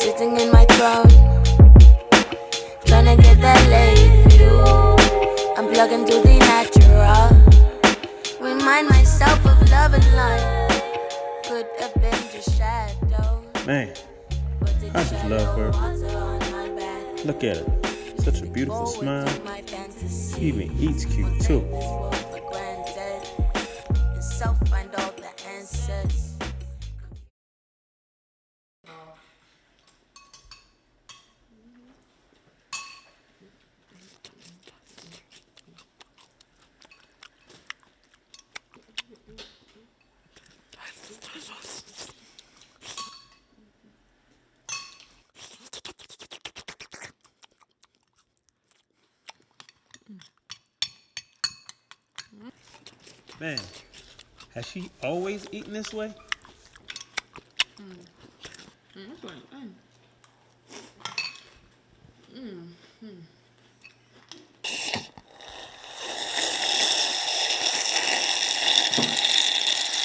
Sitting in my throne, trying to get that late view. I'm plugging to the natural. Remind myself of love and life. Could have been just shadow. Man, I just love her. Look at her. Such a beautiful smile. She even eats cute too. Find all the answers. Man, has she always eaten this way?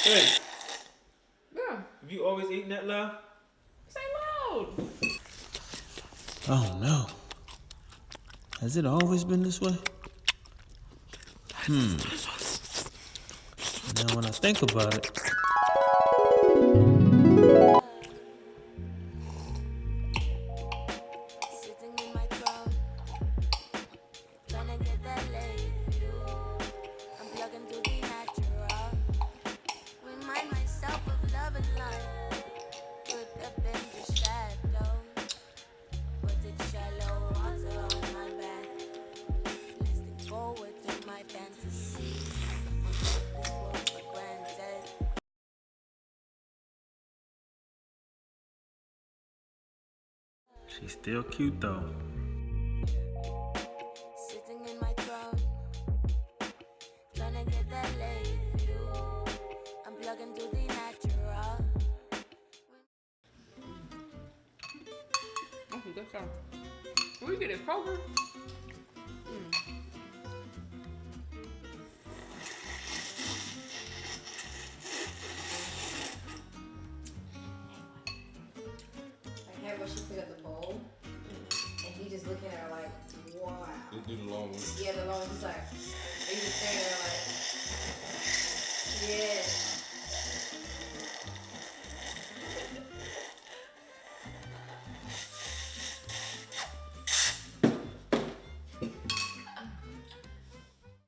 Hey. Yeah. Have you always eaten that, love? Say loud. Oh no. Has it always been this way? Now when I think about it. Sitting in my throne, trying to get that late view. I'm plugging to the natural. Remind myself of love and life. Could have been just shadow, but it's shallow water on my back. Blasting forward to my fantasy. This world for granted. She's still cute though. Sitting in my throne, trying to get that late view. I'm plugging to the natural. Okay, good job. Where you get it, Kroger? I had what she put up the bowl, and he just looking at her like, wow. Just do the long one. Yeah, the long. He's like, they just standing there